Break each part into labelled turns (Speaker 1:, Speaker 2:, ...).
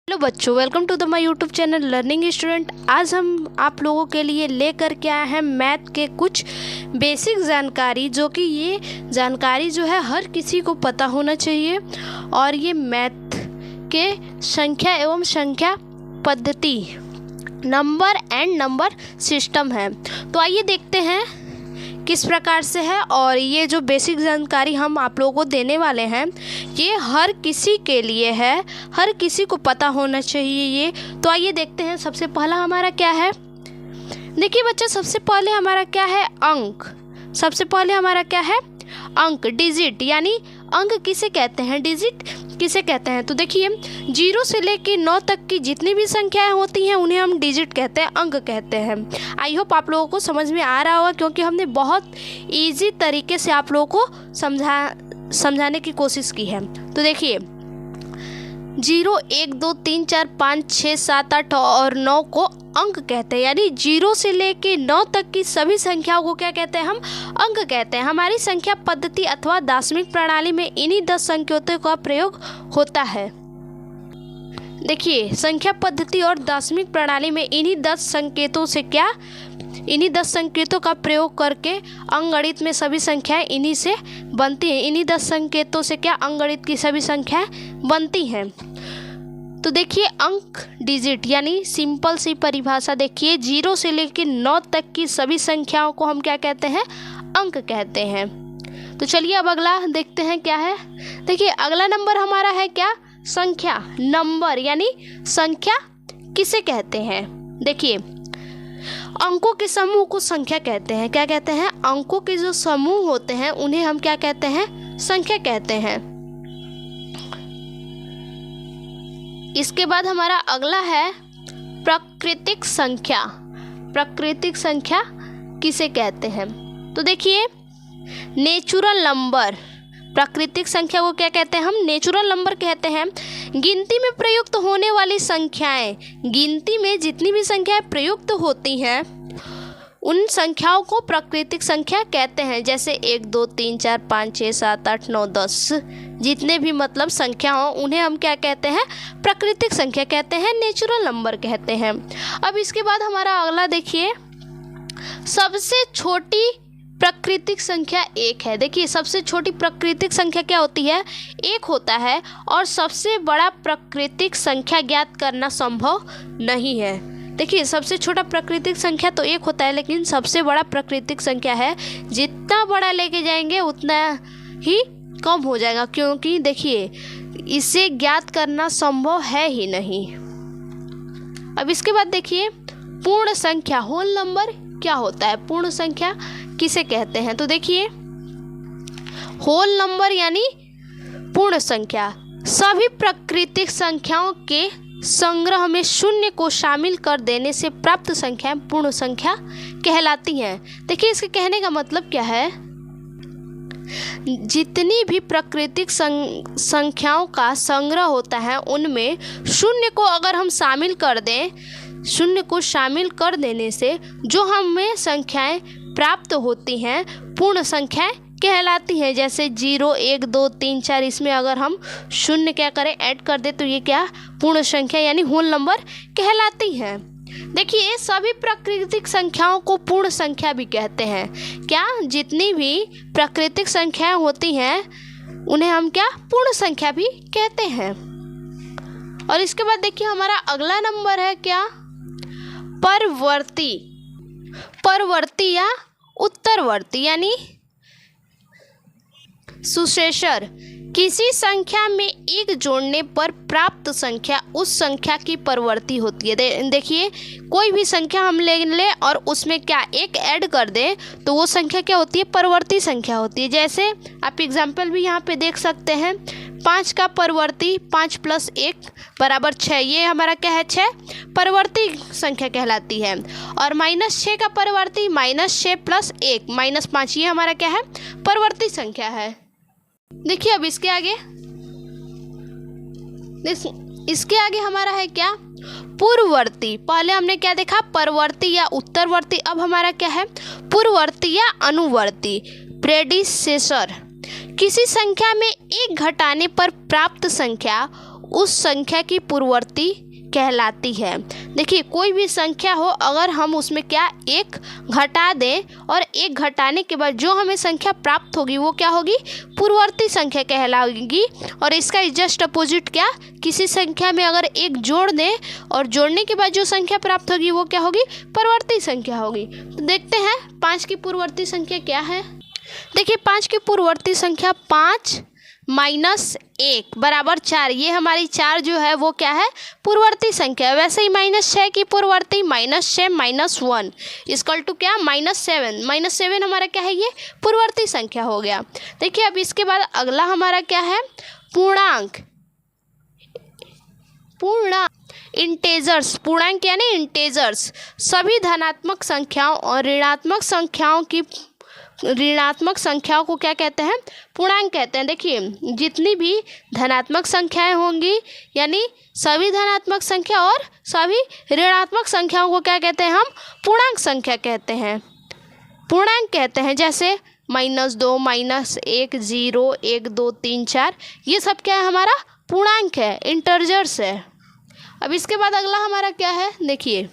Speaker 1: Hello बच्चों, welcome to the my YouTube channel learning student. आज हम आप लोगों के लिए लेकर के आए हैं मैथ के कुछ बेसिक जानकारी, जो कि ये जानकारी जो है हर किसी को पता होना चाहिए। और ये मैथ के संख्या एवं संख्या पद्धति, नंबर एंड नंबर सिस्टम है। तो आइए देखते हैं किस प्रकार से है। और ये जो बेसिक जानकारी हम आप लोगों को देने वाले हैं, ये हर किसी के लिए है, हर किसी को पता होना चाहिए ये। तो आइए देखते हैं। सबसे पहला हमारा क्या है, देखिए बच्चा, सबसे पहले हमारा क्या है, अंक। सबसे पहले हमारा क्या है, अंक, डिजिट। यानी अंक किसे कहते हैं, डिजिट किसे कहते हैं। तो देखिए, 0 से लेकर 9 तक की जितनी भी संख्याएं होती हैं उन्हें हम डिजिट कहते हैं, अंक कहते हैं। आई होप आप लोगों को समझ में आ रहा होगा, क्योंकि हमने बहुत इजी तरीके से आप लोगों को समझाने की कोशिश की है। तो देखिए, 0, 1, 2, 3, 4, 5, 6, 7, 8 और 9 को अंक कहते हैं। यानी 0 से लेकर 9 तक की सभी संख्याओं को क्या कहते हैं, हम अंक कहते हैं। हमारी संख्या पद्धति अथवा दार्शनिक प्रणाली में इन्हीं 10 संकेतों का प्रयोग होता है। देखिए, संख्या पद्धति और दार्शनिक प्रणाली में इन्हीं 10 संकेतों का प्रयोग करके अंकगणित में सभी संख्याएं इन्हीं से बनती हैं। इन्हीं 10 संकेतों से क्या अंकगणित की सभी संख्याएं बनती हैं। तो देखिए, अंक, डिजिट, यानी सिंपल सी परिभाषा देखिए, 0 से लेकर 9 तक की सभी संख्याओं को हम क्या कहते हैं, अंक कहते हैं। तो चलिए अब अगला देखते हैं क्या है। देखिए, अगला नंबर हमारा है क्या, संख्या, नंबर। यानी संख्या किसे कहते हैं। देखिए, अंकों के समूह को संख्या कहते हैं। क्या कहते हैं, अंकों के जो समूह होते हैं उन्हें हम क्या कहते हैं, संख्या कहते हैं। इसके बाद हमारा अगला है प्राकृतिक संख्या। प्राकृतिक संख्या किसे कहते हैं। तो देखिए, नेचुरल नंबर, प्राकृतिक संख्या को क्या कहते हैं, हम नेचुरल नंबर कहते हैं। गिनती में प्रयुक्त होने वाली संख्याएं, गिनती में जितनी भी संख्याएं प्रयुक्त होती हैं उन संख्याओं को प्राकृतिक संख्या कहते हैं। जैसे 1, 2, 3, 4, 5, 6, 7, 8, 9, 10 जितने भी मतलब संख्या हो उन्हें हम क्या कहते हैं, प्राकृतिक संख्या कहते हैं, नेचुरल नंबर कहते हैं। अब इसके बाद हमारा अगला देखिए, सबसे छोटी प्राकृतिक संख्या 1 है। देखिए, सबसे छोटी प्राकृतिक संख्या क्या होती है, 1 होता है। और सबसे बड़ा प्राकृतिक संख्या ज्ञात करना संभव नहीं है। देखिए, सबसे छोटा प्राकृतिक संख्या तो 1 होता है, लेकिन सबसे बड़ा प्राकृतिक संख्या है, जितना बड़ा लेके जाएंगे उतना ही कम हो जाएगा, क्योंकि देखिए इसे ज्ञात करना संभव है ही नहीं। अब इसके बाद देखिए, पूर्ण संख्या, होल नंबर क्या होता है, पूर्ण संख्या किसे कहते हैं। तो देखिए, होल नंबर यानी पूर्ण संख्या, सभी प्राकृतिक संख्याओं के संग्रह में शून्य को शामिल कर देने से प्राप्त संख्याएं पूर्ण संख्या कहलाती हैं। देखिए, इसके कहने का मतलब क्या है, जितनी भी प्राकृतिक संख्याओं का संग्रह होता है उनमें शून्य को अगर हम शामिल कर दें, शून्य को शामिल कर देने से जो हमें संख्याएं प्राप्त होती हैं पूर्ण संख्याएं कहलाती हैं। जैसे 0, 1, 2, 3, 4 इसमें अगर हम शून्य क्या करें, ऐड कर दे, तो ये क्या, पूर्ण संख्या यानी होल नंबर कहलाती हैं। देखिए, सभी प्राकृतिक संख्याओं को पूर्ण संख्या भी कहते हैं। क्या, जितनी भी प्राकृतिक संख्याएं होती हैं उन्हें हम क्या, पूर्ण संख्या भी कहते हैं। और इसके बाद देखिए, हमारा अगला नंबर है क्या, परवर्ती। परवर्ती या उत्तरवर्ती यानी सुसेसर। किसी संख्या में 1 जोड़ने पर प्राप्त संख्या उस संख्या की परवर्ती होती है। देखिए, कोई भी संख्या हम ले लें और उसमें क्या 1 ऐड कर दें तो वो संख्या क्या होती है, परवर्ती संख्या होती है। जैसे आप एग्जाम्पल भी यहाँ पे देख सकते हैं, 5 का परवर्ती 5 + 1 = 6, ये हमारा क्या है, 6 परवर्ती संख्या कहलाती है। और -6 का परवर्ती -6 + 1 -5, ये हमारा क्या है, परवर्ती संख्या है। देखिए, अब इसके आगे हमारा है क्या, पूर्ववर्ती। पहले हमने क्या देखा, परवर्ती या उत्तरवर्ती। अब हमारा क्या है, पूर्ववर्ती या अनुवर्ती, प्रेडिसेसर। किसी संख्या में 1 घटाने पर प्राप्त संख्या उस संख्या की पूर्ववर्ती कहलाती है। देखिए कोई भी संख्या हो, अगर हम उसमें क्या एक घटा दें और एक घटाने के बाद जो हमें संख्या प्राप्त होगी वो क्या होगी, पूर्ववर्ती संख्या कहलाएगी। और इसका जस्ट अपोजिट क्या, किसी संख्या में अगर एक जोड़ दें और जोड़ने के बाद जो संख्या प्राप्त होगी वो क्या होगी, परवर्ती संख्या होगी। तो देखते हैं 5 की पूर्ववर्ती संख्या क्या है। देखिए 5 की पूर्ववर्ती संख्या 5 माइनस 1 बराबर 4। ये हमारी 4 जो है वो क्या है, पूर्ववर्ती संख्या है। वैसे ही -6 की पूर्ववर्ती -6 माइनस 1 इक्वल टू क्या, -7। -7 हमारा क्या है, ये पूर्ववर्ती संख्या हो गया। देखिए अब इसके बाद अगला हमारा क्या है, पूर्णांक। इंटेजर्स, पूर्णांक यानी इंटेजर्स, सभी धनात्मक संख्याओं और ऋणात्मक संख्याओं को क्या कहते हैं, पूर्णांक कहते हैं। देखिए जितनी भी धनात्मक संख्याएं होंगी यानी सभी धनात्मक संख्या और सभी ऋणात्मक संख्याओं को क्या कहते हैं, हम पूर्णांक संख्या कहते हैं, पूर्णांक कहते हैं। जैसे -2 -1 0 1 2 3 4, ये सब क्या है, हमारा पूर्णांक है, इंटीजर्स है। अब इसके बाद अगला हमारा क्या है, देखिए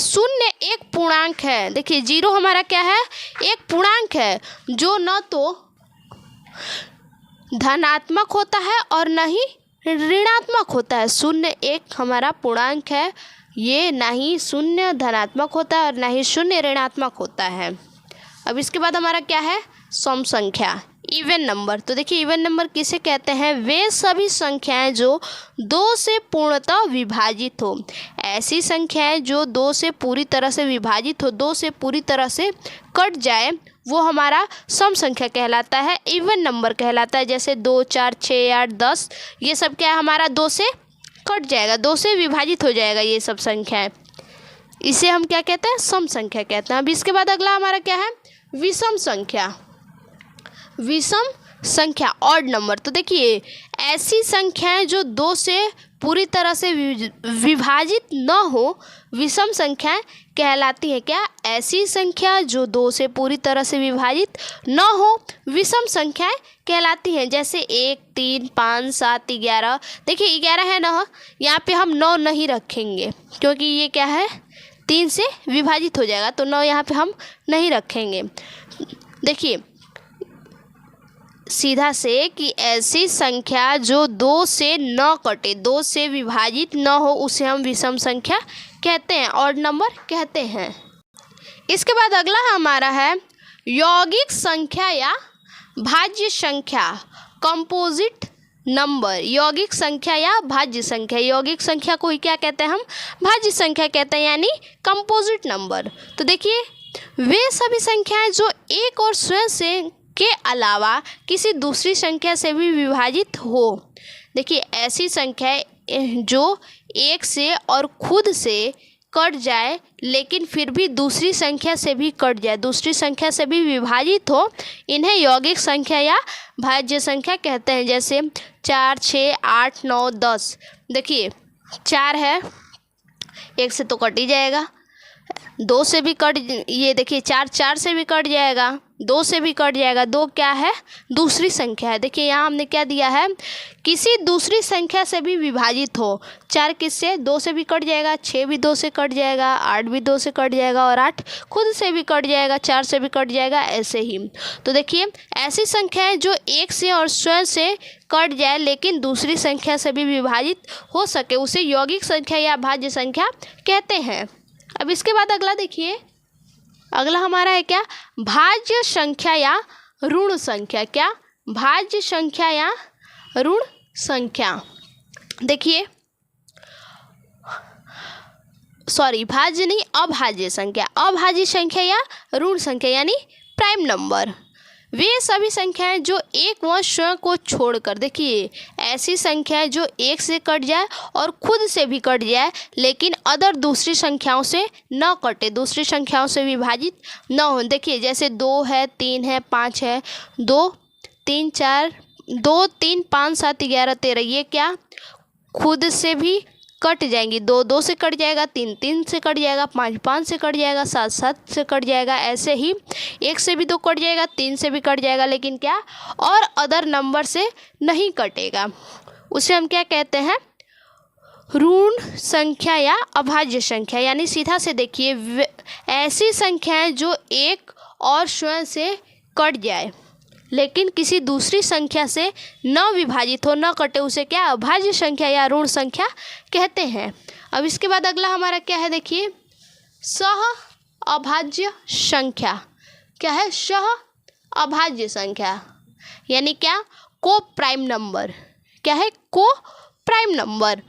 Speaker 1: 0 एक पूर्णांक है। देखिए 0 हमारा क्या है, एक पूर्णांक है जो न तो धनात्मक होता है और न ही ऋणात्मक होता है। 0 एक हमारा पूर्णांक है, ये ना ही 0 धनात्मक होता है और ना ही 0 ऋणात्मक होता है। अब इसके बाद हमारा क्या है, सम संख्या, इवन नंबर। तो देखिए इवन नंबर किसे कहते हैं, वे सभी संख्याएं जो 2 से पूर्णतः विभाजित हो। ऐसी संख्याएं जो 2 से पूरी तरह से विभाजित हो, 2 से पूरी तरह से कट जाए, वो हमारा सम संख्या कहलाता है, इवन नंबर कहलाता है। जैसे 2 4 6 8 10, ये सब क्या है, हमारा 2 से कट जाएगा, 2 से विभाजित हो जाएगा ये सब संख्याएं, इसे हम क्या कहते हैं, सम संख्या कहते हैं। अब इसके बाद अगला हमारा क्या है, विषम संख्या। विषम संख्या, ऑड नंबर। तो देखिए ऐसी संख्याएं जो 2 से पूरी तरह से विभाजित न हो, विषम संख्याएं कहलाती है। क्या, ऐसी संख्या जो 2 से पूरी तरह से विभाजित न हो, विषम संख्याएं कहलाती हैं। जैसे 1 3 5 7 11। देखिए 11 है ना, यहाँ पे हम 9 नहीं रखेंगे क्योंकि ये क्या है, 3 से विभाजित हो जाएगा, तो 9 यहाँ पे हम नहीं रखेंगे। देखिए सीधा से कि ऐसी संख्या जो 2 से न कटे, 2 से विभाजित न हो, उसे हम विषम संख्या कहते हैं, ऑड नंबर कहते हैं। इसके बाद अगला हमारा है यौगिक संख्या या भाज्य संख्या, कंपोजिट नंबर। यौगिक संख्या या भाज्य संख्या, यौगिक संख्या को ही क्या कहते हैं, हम भाज्य संख्या कहते हैं, यानी कंपोजिट नंबर। तो देखिए वे सभी संख्याएं जो एक और स्वयं से के अलावा किसी दूसरी संख्या से भी विभाजित हो। देखिए ऐसी संख्या जो एक से और खुद से कट जाए लेकिन फिर भी दूसरी संख्या से भी कट जाए, दूसरी संख्या से भी विभाजित हो, इन्हें यौगिक संख्या या भाज्य संख्या कहते हैं। जैसे 4 6 8 9 10। देखिए 4 है, 1 से तो कट ही जाएगा, 2 से भी कट, ये देखिए 4 से भी कट जाएगा, 2 से भी कट जाएगा। 2 क्या है, दूसरी संख्या है। देखिए यहाँ हमने क्या दिया है, किसी दूसरी संख्या से भी विभाजित हो। 4 किससे, 2 से भी कट जाएगा, 6 भी 2 से कट जाएगा, 8 भी 2 से कट जाएगा और 8 खुद से भी कट जाएगा, 4 से भी कट जाएगा, ऐसे ही। तो देखिए ऐसी संख्याएं जो एक से और स्वयं से कट जाए लेकिन दूसरी संख्या से भी विभाजित हो सके, उसे यौगिक संख्या या भाज्य संख्या कहते हैं। अब इसके बाद अगला देखिए, अगला हमारा है क्या, भाज्य संख्या या ऋण संख्या। क्या, भाज्य संख्या या ऋण संख्या। देखिए सॉरी, भाज्य नहीं, अभाज्य संख्या। अभाज्य संख्या या ऋण संख्या यानी प्राइम नंबर, वे सभी संख्याएं जो एक व स्वयं को छोड़कर, देखिए ऐसी संख्याएं जो एक से कट जाए और खुद से भी कट जाए लेकिन अदर दूसरी संख्याओं से न कटे, दूसरी संख्याओं से विभाजित न हो। देखिए जैसे 2 है, 3 है, 5 है, 2 3 4 2 3 5 7 11 13, ये क्या खुद से भी कट जाएंगी। 2 2 से कट जाएगा, 3 3 से कट जाएगा, 5 5 से कट जाएगा, 7 7 से कट जाएगा। ऐसे ही 1 से भी तो कट जाएगा, 3 से भी कट जाएगा, लेकिन क्या और अदर नंबर से नहीं कटेगा। उसे हम क्या कहते हैं, ऋण संख्या या अभाज्य संख्या। यानी सीधा से देखिए, ऐसी संख्याएं जो एक और स्वयं से कट जाए लेकिन किसी दूसरी संख्या से न विभाजित हो, न कटे, उसे क्या अभाज्य संख्या या ऋण संख्या कहते हैं। अब इसके बाद अगला हमारा क्या है, देखिए सह अभाज्य संख्या। क्या है, सह अभाज्य संख्या यानी क्या, को प्राइम नंबर। क्या है, को प्राइम नंबर।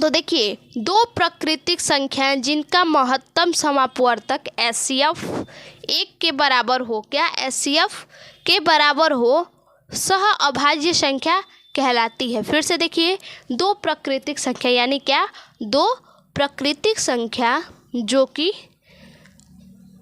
Speaker 1: तो देखिए, 2 प्राकृतिक संख्याएं जिनका महत्तम समापवर्तक HCF 1 के बराबर हो, क्या HCF के बराबर हो, सह अभाज्य संख्या कहलाती है। फिर से देखिए, 2 प्राकृतिक संख्या यानी क्या, 2 प्राकृतिक संख्या जो कि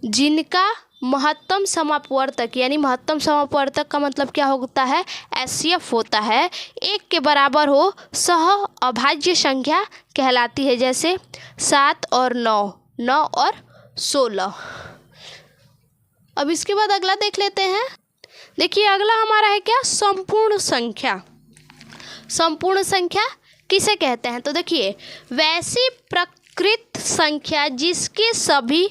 Speaker 1: जिनका महत्तम समापवर्तक, यानी महत्तम समापवर्तक का मतलब क्या होता है, HCF होता है, 1 के बराबर हो, सह अभाज्य संख्या कहलाती है। जैसे 7 और 9, 9 और 16। अब इसके बाद अगला देख लेते हैं। देखिए अगला हमारा है क्या, संपूर्ण संख्या। संपूर्ण संख्या किसे कहते हैं, तो देखिए वैसी प्रकृत संख्या जिसके सभी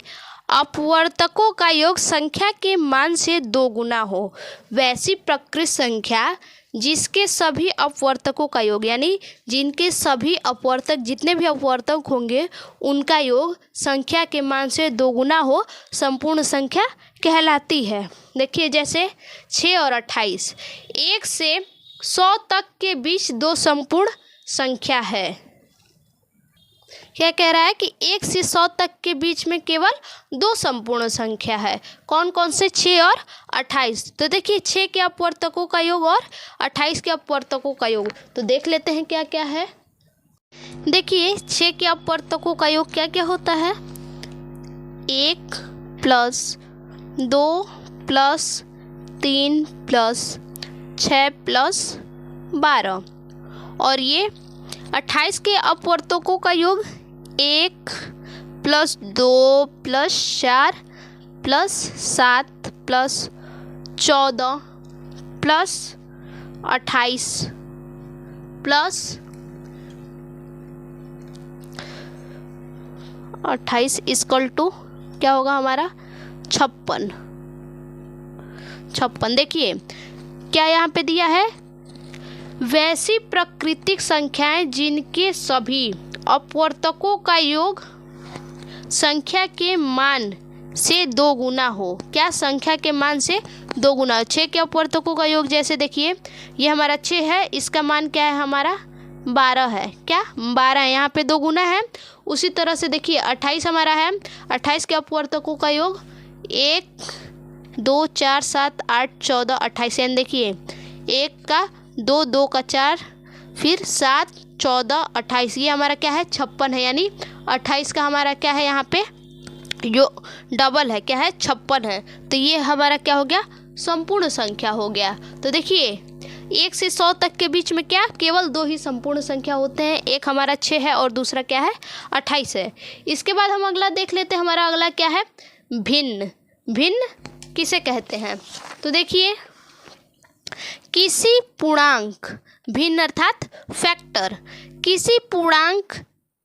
Speaker 1: अपवर्तकों का योग संख्या के मान से 2 गुना हो। वैसी प्रकृत संख्या जिसके सभी अपवर्तकों का योग, यानी जिनके सभी अपवर्तक, जितने भी अपवर्तक होंगे उनका योग संख्या के मान से 2 गुना हो, संपूर्ण संख्या कहलाती है। देखिए जैसे 6 और 28, 1 से 100 तक के बीच 2 संपूर्ण संख्या है। क्या कह रहा है कि 1 से 100 तक के बीच में केवल 2 संपूर्ण संख्या है। कौन कौन से, 6 और 28। तो देखिए 6 के अपवर्तकों का योग और 28 के अपवर्तकों का योग, तो देख लेते हैं क्या क्या है। देखिए 6 के अपवर्तकों का योग क्या क्या होता है, 1 + 2 + 3 + 6 + 12। और ये 28 के अपवर्तकों का योग 1 + 2 + 4 + 7 + 14 + 28 + 28 = क्या होगा हमारा, 56। देखिए क्या यहाँ पे दिया है, वैसी प्राकृतिक संख्याएं जिनके सभी अपवर्तकों का योग संख्या के मान से 2 गुना हो। क्या, संख्या के मान से 2 गुना। 6 के अपवर्तकों का योग, जैसे देखिए ये हमारा 6 है, इसका मान क्या है हमारा 12 है। क्या, 12 है, यहाँ पे 2 गुना है। उसी तरह से देखिए 28 हमारा है, 28 के अपवर्तकों का योग 1 2 4 7 8 14 28। यानी देखिए 1 का 2, 2 का 4, फिर 7 14 28, ये हमारा क्या है 56 है। यानी 28 का हमारा क्या है यहाँ पे जो डबल है, क्या है 56 है। तो ये हमारा क्या हो गया, संपूर्ण संख्या हो गया। तो देखिए 1 से 100 तक के बीच में क्या, केवल 2 ही संपूर्ण संख्या होते हैं। एक हमारा 6 है और दूसरा क्या है 28 है। इसके बाद हम अगला देख लेते हैं। हमारा अगला क्या है, भिन्न। भिन्न किसे कहते हैं, तो देखिए किसी पूर्णांक, भिन्न अर्थात फैक्टर, किसी पूर्णांक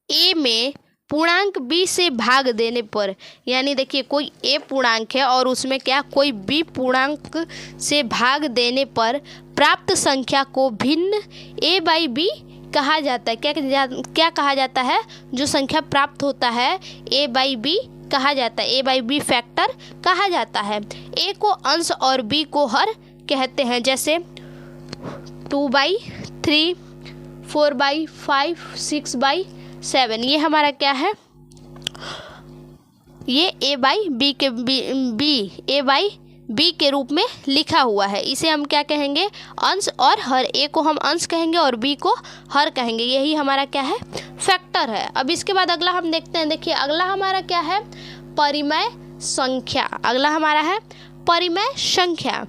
Speaker 1: a में पूर्णांक b से भाग देने पर, यानी देखिए कोई a पूर्णांक है और उसमें क्या कोई b पूर्णांक से भाग देने पर प्राप्त संख्या को भिन्न a/b कहा जाता है। क्या कहा जाता है, जो संख्या प्राप्त होता है a/b कहा जाता है, a/b फैक्टर कहा जाता है। a को अंश और b को हर कहते हैं। जैसे 2/3, 4/5, 6/7, ये हमारा क्या है, ये a/b के a/b के रूप में लिखा हुआ है। इसे हम क्या कहेंगे, अंश और हर। a को हम अंश कहेंगे और b को हर कहेंगे। यही हमारा क्या है, फैक्टर है। अब इसके बाद अगला हम देखते हैं। देखिए अगला हमारा क्या है, परिमेय संख्या। अगला हमारा है परिमेय संख्या।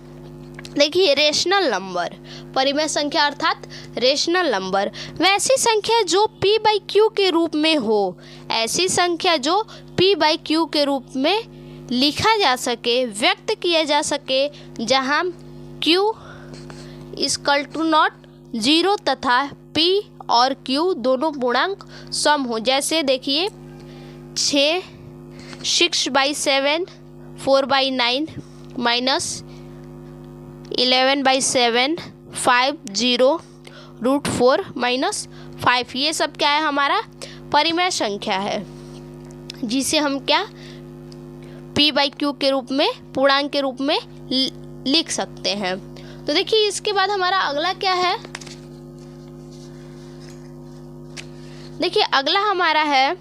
Speaker 1: देखिए रेशनल नंबर, परिमेय संख्या अर्थात रेशनल नंबर, वैसी संख्या जो p बाई क्यू के रूप में हो, ऐसी संख्या जो p बाई क्यू के रूप में लिखा जा सके, व्यक्त किया जा सके, जहाँ q इक्वल टू नॉट 0 तथा p और q दोनों पूर्णांक सम हो। जैसे देखिए 6/7, 4/9 माइनस 11/7, 50√4 माइनस 5, ये सब क्या है हमारा परिमेय संख्या है, जिसे हम क्या p बाई क्यू के रूप में पूर्णांक के रूप में लिख सकते हैं। तो देखिए इसके बाद हमारा अगला क्या है, देखिए अगला हमारा है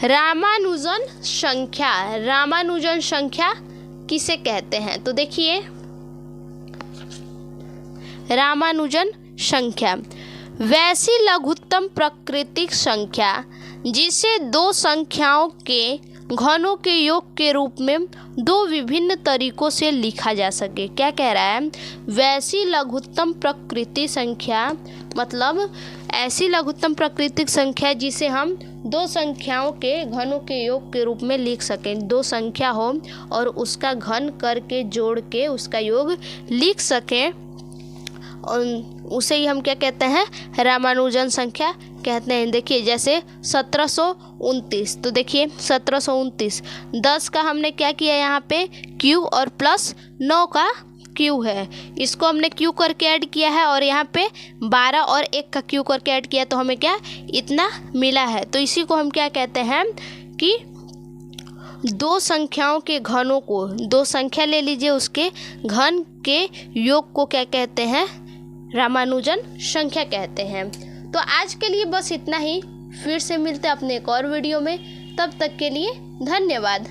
Speaker 1: रामानुजन संख्या। रामानुजन संख्या किसे कहते हैं? तो देखिए रामानुजन संख्या वैसी लघुत्तम प्राकृतिक संख्या जिसे दो संख्याओं के घनों के योग के रूप में दो विभिन्न तरीकों से लिखा जा सके। क्या कह रहा है? वैसी लघुत्तम प्राकृतिक संख्या मतलब ऐसी लघुत्तम प्राकृतिक संख्या जिसे हम दो संख्याओं के घनों के योग के रूप में लिख सकें। दो संख्या हो और उसका घन करके जोड़ के उसका योग लिख सकें, और उसे ही हम क्या कहते हैं? रामानुजन संख्या कहते हैं। देखिए जैसे 1729, तो देखिए 1729 10 का हमने क्या किया यहाँ पे q और प्लस 9 का q है, इसको हमने q करके ऐड किया है, और यहाँ पे 12 और 1 का q करके ऐड किया, तो हमें क्या इतना मिला है। तो इसी को हम क्या कहते हैं कि दो संख्याओं के घनों को, दो संख्या ले लीजिए, उसके घन के योग को क्या कहते हैं? रामानुजन संख्या कहते हैं। तो आज के लिए बस इतना ही, फिर से मिलते हैं अपने एक और वीडियो में, तब तक के लिए धन्यवाद।